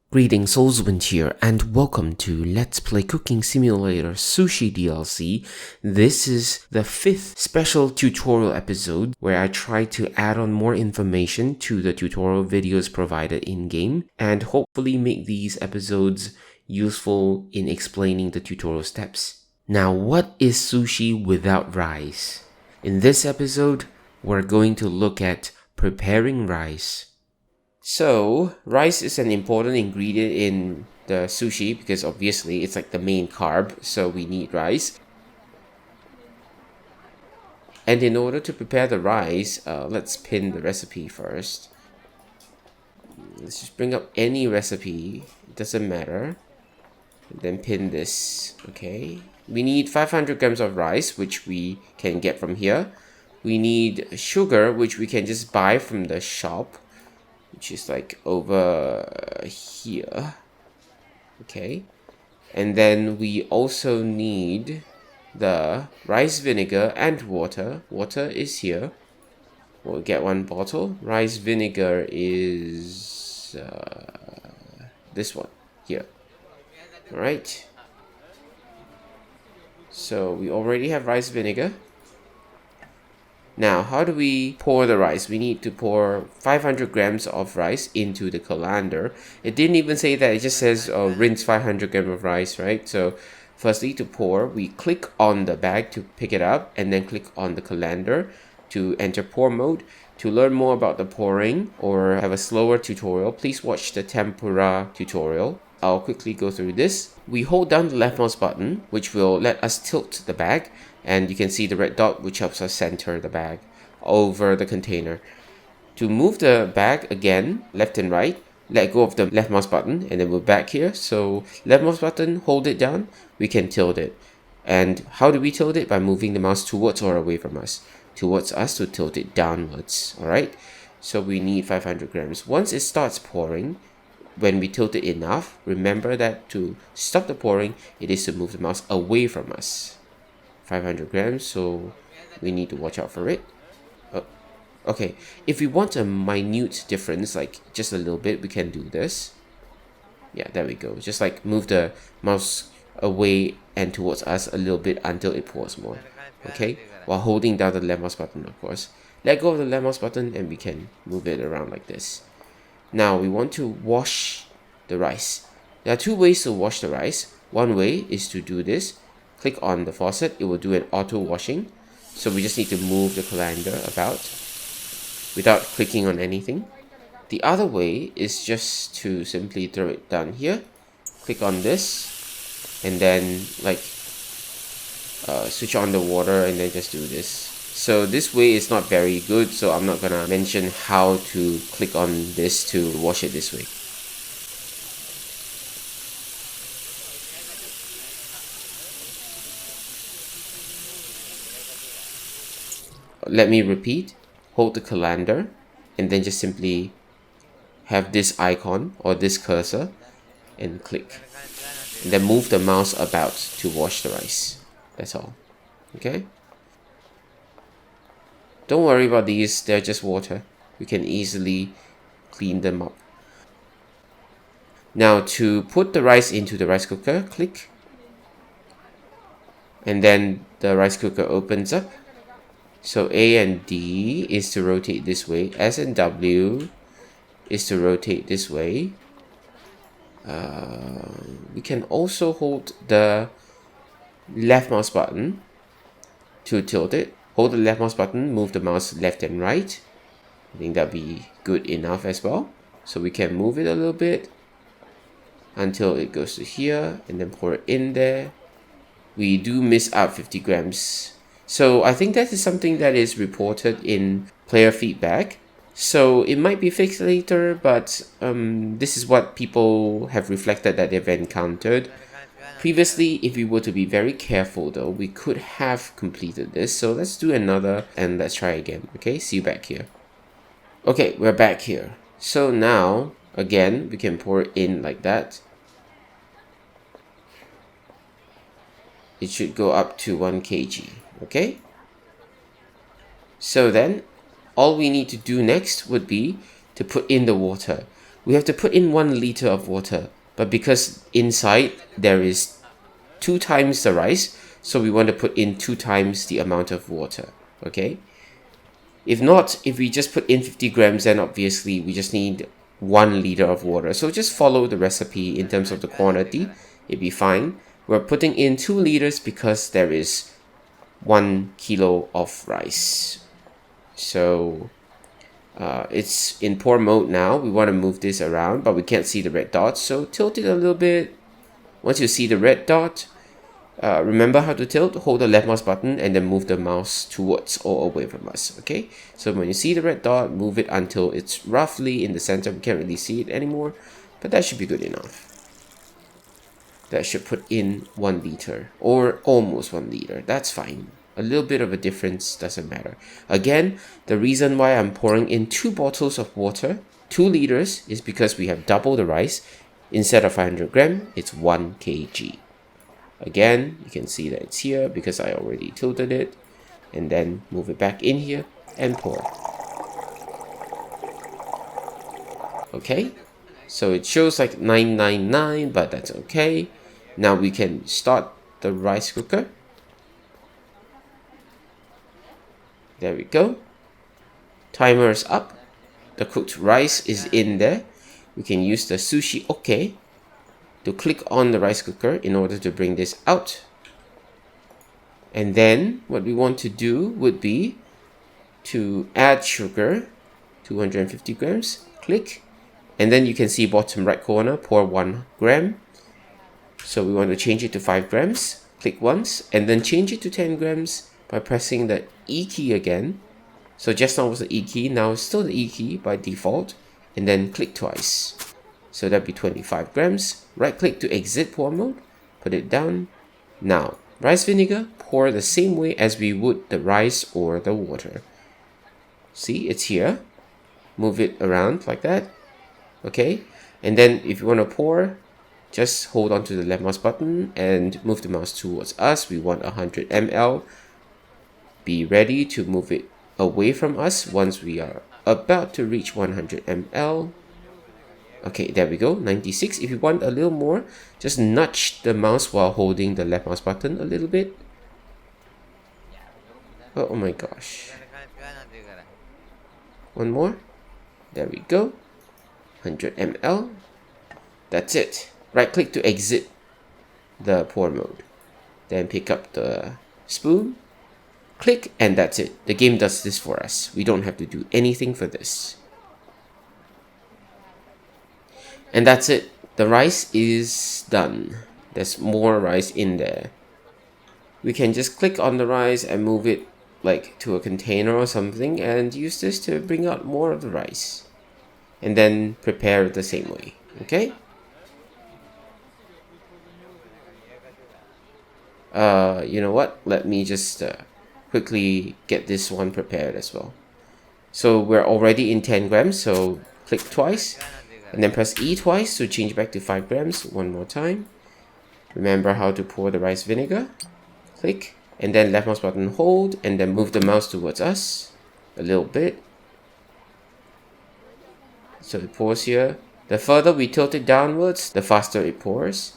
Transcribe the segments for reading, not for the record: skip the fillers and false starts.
Greetings, Soulswind here, and welcome to Let's Play Cooking Simulator Sushi DLC. This is the 5th special tutorial episode where I try to add on more information to the tutorial videos provided in-game and hopefully make these episodes useful in explaining the tutorial steps. Now, what is sushi without rice? In this episode, we're going to look at preparing rice. So, rice is an important ingredient in the sushi because obviously it's like the main carb, so we need rice. And in order to prepare the rice, let's pin the recipe first. Let's just bring up any recipe, it doesn't matter. And then pin this, okay. We need 500 grams of rice, which we can get from here. We need sugar, which we can just buy from the shop, which is like over here, okay. And then we also need the rice vinegar and water. Water is here. We'll get one bottle. Rice vinegar is this one here. All right. So we already have rice vinegar. Now, how do we pour the rice? We need to pour 500 grams of rice into the colander. It didn't even say that, it just says rinse 500 grams of rice, right? So, firstly, to pour, we click on the bag to pick it up and then click on the colander to enter pour mode. To learn more about the pouring or have a slower tutorial, please watch the tempura tutorial. I'll quickly go through this. We hold down the left mouse button, which will let us tilt the bag. And you can see the red dot, which helps us center the bag over the container. To move the bag again, left and right, let go of the left mouse button and then we're back here. So left mouse button, hold it down, we can tilt it. And how do we tilt it? By moving the mouse towards or away from us. Towards us to tilt it downwards, alright? So we need 500 grams. Once it starts pouring, when we tilt it enough, remember that to stop the pouring, it is to move the mouse away from us. 500 grams, so we need to watch out for it. Okay, if we want a minute difference, like just a little bit, we can do this. Yeah, there we go. Just like move the mouse away and towards us a little bit until it pours more. Okay, while holding down the left mouse button, of course. Let go of the left mouse button and we can move it around like this. Now we want to wash the rice. There are two ways to wash the rice. One way is to do this. Click on the faucet, it will do an auto washing. So we just need to move the colander about without clicking on anything. The other way is just to simply throw it down here. Click on this and then like switch on the water and then just do this. So this way is not very good, so I'm not gonna mention how to click on this to wash it this way. Let me repeat, hold the colander and then just simply have this icon or this cursor and click. And then move the mouse about to wash the rice. That's all. Okay? Don't worry about these, they're just water. We can easily clean them up. Now to put the rice into the rice cooker, click. And then the rice cooker opens up. So A and D is to rotate this way. S and W is to rotate this way. We can also hold the left mouse button to tilt it. Hold the left mouse button, move the mouse left and right. I think that'd be good enough as well. So we can move it a little bit until it goes to here and then pour it in there. We do miss out 50 grams. So I think that is something that is reported in player feedback. So it might be fixed later, but this is what people have reflected that they've encountered. Previously, if we were to be very careful though, we could have completed this. So let's do another and let's try again. Okay, see you back here. Okay, we're back here. So now, again, we can pour it in like that. It should go up to 1 kg. Okay, so then all we need to do next would be to put in the water. we have to put in 1 liter of water. But because inside there is 2 times the rice, so we want to put in 2 times the amount of water, okay? If not, if we just put in 50 grams, then obviously we just need 1 liter of water. So just follow the recipe in terms of the quantity, it'd be fine. We're putting in 2 liters because there is 1 kilo of rice. So it's in pour mode now. We want to move this around, but we can't see the red dot, so tilt it a little bit. Once you see the red dot, remember how to tilt. Hold the left mouse button and then move the mouse towards or away from us, okay? So when you see the red dot, move it until it's roughly in the center. We can't really see it anymore, but that should be good enough. That should put in 1 liter or almost 1 liter. That's fine. A little bit of a difference doesn't matter. Again, the reason why I'm pouring in 2 bottles of water, 2 liters, is because we have double the rice. Instead of 500 gram, it's 1 kg. Again, you can see that it's here because I already tilted it. And then move it back in here and pour. Okay, so it shows like 999, but that's okay. Now we can start the rice cooker. There we go. Timer is up. The cooked rice is in there. We can use the Sushi OK to click on the rice cooker in order to bring this out. And then what we want to do would be to add sugar, 250 grams, click. And then you can see bottom right corner, pour 1 gram. So we want to change it to 5 grams, click once, and then change it to 10 grams by pressing the E key again. So just now was the E key, now it's still the E key by default, and then click twice. So that'd be 25 grams. Right click to exit pour mode, put it down. Now, rice vinegar, pour the same way as we would the rice or the water. See, it's here. Move it around like that. Okay, and then if you want to pour, just hold on to the left mouse button and move the mouse towards us. We want 100 ml. Be ready to move it away from us once we are about to reach 100 ml. Okay, there we go, 96. If you want a little more, just nudge the mouse while holding the left mouse button a little bit. Oh my gosh. 1 more. There we go. 100 ml. That's it. Right click to exit the pour mode. Then pick up the spoon. Click, and that's it. The game does this for us. We don't have to do anything for this. And that's it. The rice is done. There's more rice in there. We can just click on the rice and move it like to a container or something and use this to bring out more of the rice. And then prepare it the same way. Okay? You know what? Let me just quickly get this one prepared as well. So we're already in 10 grams, so click twice and then press E twice to change back to 5 grams. One more time. Remember how to pour the rice vinegar. Click and then left mouse button hold and then move the mouse towards us a little bit. So it pours here. The further we tilt it downwards, the faster it pours.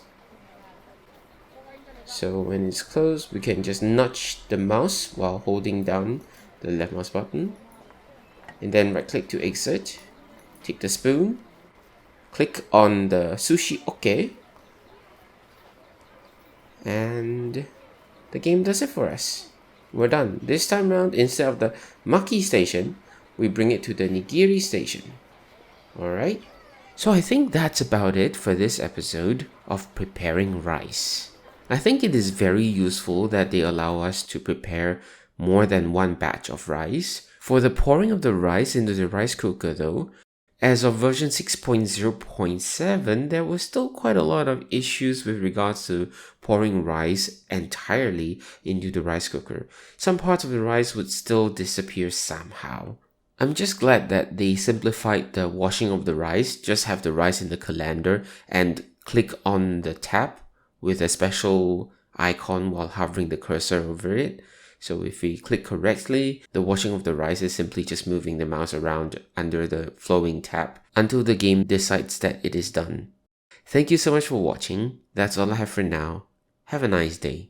So when it's closed, we can just nudge the mouse while holding down the left mouse button. And then right click to exit. Take the spoon. Click on the Sushi OK. And the game does it for us. We're done. This time around, instead of the Maki station, we bring it to the Nigiri station. Alright? So I think that's about it for this episode of preparing rice. I think it is very useful that they allow us to prepare more than one batch of rice. For the pouring of the rice into the rice cooker though, as of version 6.0.7, there was still quite a lot of issues with regards to pouring rice entirely into the rice cooker. Some parts of the rice would still disappear somehow. I'm just glad that they simplified the washing of the rice. Just have the rice in the colander and click on the tap with a special icon while hovering the cursor over it. So if we click correctly, the washing of the rice is simply just moving the mouse around under the flowing tab until the game decides that it is done. Thank you so much for watching. That's all I have for now. Have a nice day.